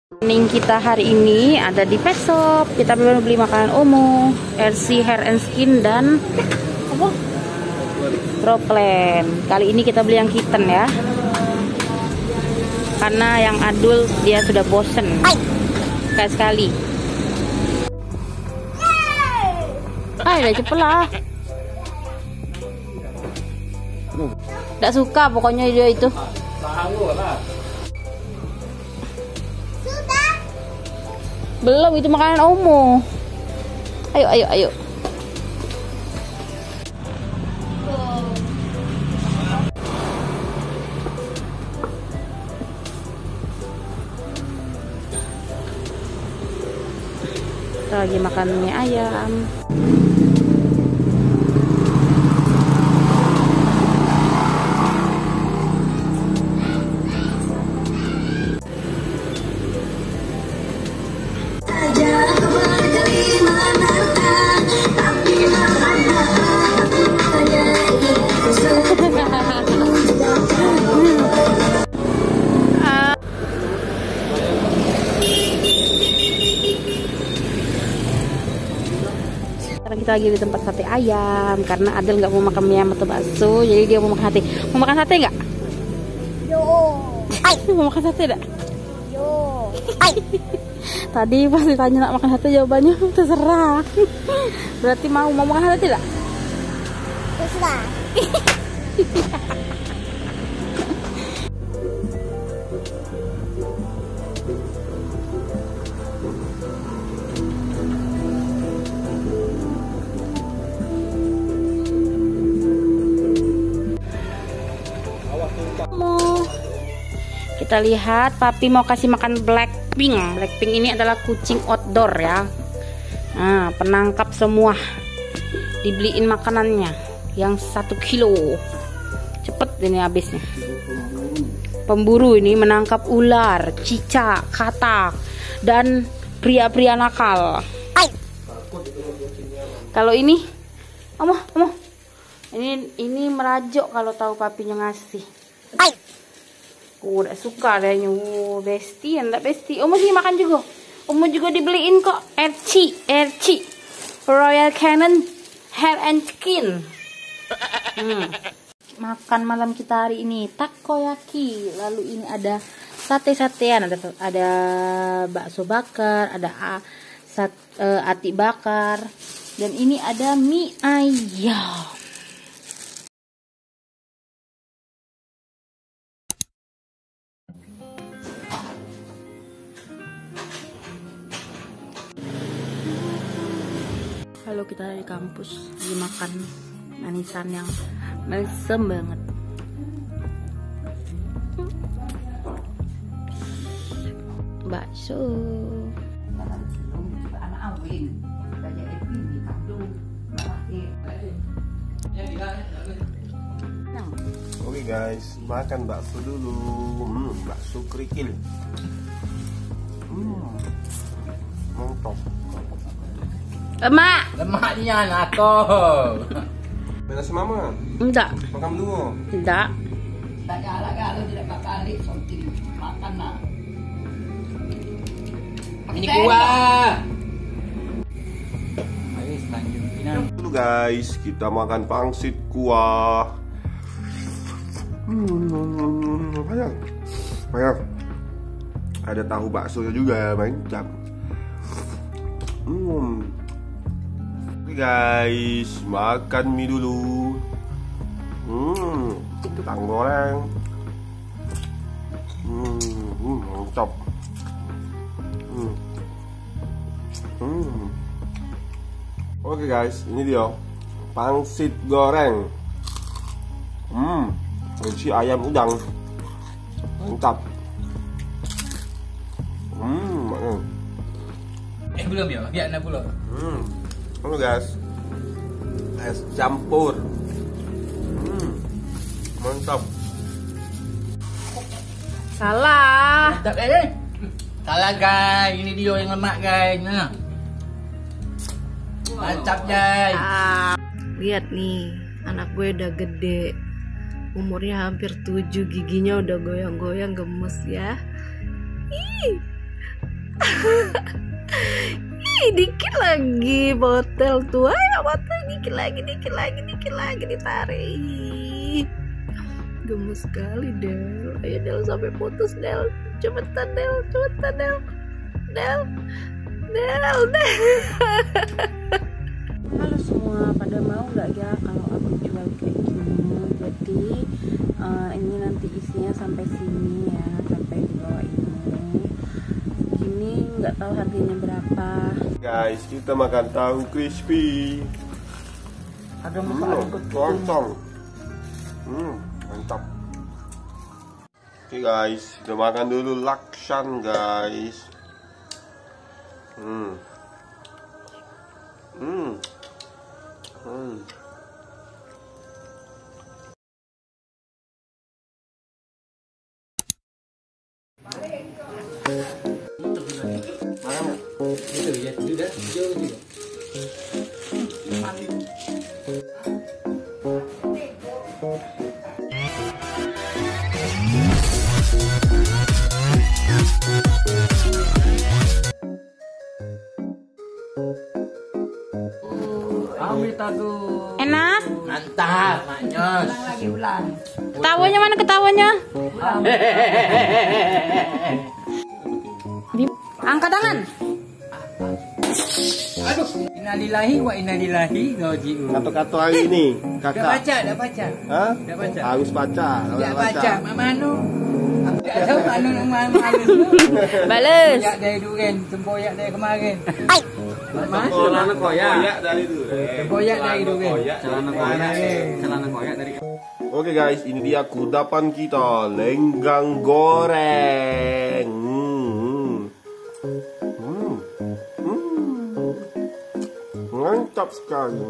Planning kita hari ini ada di pet shop. Kita beli makanan Omo, RC Hair and Skin dan apa? Proplan. Kali ini kita beli yang kitten ya. Karena yang adult dia sudah bosen. Kayak sekali. Udah cepet lah. Nggak suka pokoknya dia itu. Belum, itu makanan Omo. Ayo. Kita lagi makan mie ayam. Sekarang kita lagi di tempat sate ayam karena Adel nggak mau makan mie ayam atau bakso, jadi dia mau makan sate. Mau makan sate nggak? Yo. Mau makan sate nggak? Yo. Tadi pas ditanya nak makan sate jawabannya terserah. Berarti mau makan sate nggak? Terserah. Kita lihat papi mau kasih makan Blackpink. Blackpink ini adalah kucing outdoor ya. Nah, penangkap semua. Dibeliin makanannya yang 1 kilo. Cepet ini habisnya. Pemburu ini menangkap ular, cicak, katak, dan pria-pria nakal. Kalau ini, Omo. Ini merajuk kalau tahu papinya ngasih. Udah suka kayaknya. Besti, enggak besti. Omo sih makan juga. Omo juga dibeliin kok RC Royal Canin Hair and Skin. Makan malam kita hari ini takoyaki. Lalu ini ada sate-satean, ada bakso bakar, ada ati bakar, dan ini ada mie ayam. Kalau kita di kampus lagi makan manisan yang mesem banget. Bakso. Oke guys, makan bakso dulu. Bakso kerikil. Mantap. Lemaknya nato. Beda si mama. Enggak. Makan dulu. Enggak. Tak galak-galak tidak balik something makan nak. Ini kuah. Ayo Tanjung Pinang. Dulu guys, kita makan pangsit kuah. Banyak. Ada tahu baksonya juga, mantap. Oke guys, makan mie dulu. Kentang goreng. Mantap. Oke guys, ini dia pangsit goreng. Isi ayam udang. Mantap. Belum ya, biar nak pula. Halo guys, es campur. Mantap. Salah. Tak salah guys, ini dia yang lemak guys. Nah. Mantap guys. Lihat nih, anak gue udah gede. Umurnya hampir 7, giginya udah goyang-goyang gemes ya. Ih, Ih, dikit lagi botol tuh. Ayo botol dikit lagi ditarik. Gemes sekali Del. Ayo Del sampai putus Del. Cepetan Del. Halo semua, pada mau nggak ya kalau aku jual kayak gini? Jadi ini nanti isinya sampai sini ya, sampai di bawah ini. Segini nggak tahu harganya berapa. Guys, kita makan tahu crispy. Ada masalah Lontong. Mantap. Oke guys, kita makan dulu laksan guys. Enak? Mantap, maknyos. Ketawanya mana ketawanya? Angkat tangan. Aduh, innalillahi wa inna ilaihi raji'un. Kata-kata hari ini, Dah kakak. baca. Hah? Dah baca. Harus baca. Kalau Tak tak baca, Mak Manu. Aku tak tahu Manu Manu. Bales. Ya dari duren, tempoyak dari kemarin. Celana koyak dari itu. Tempoyak dari duren. Celana koyak dari. Oke guys, ini dia kudapan kita, lenggang goreng. Mantap sekali.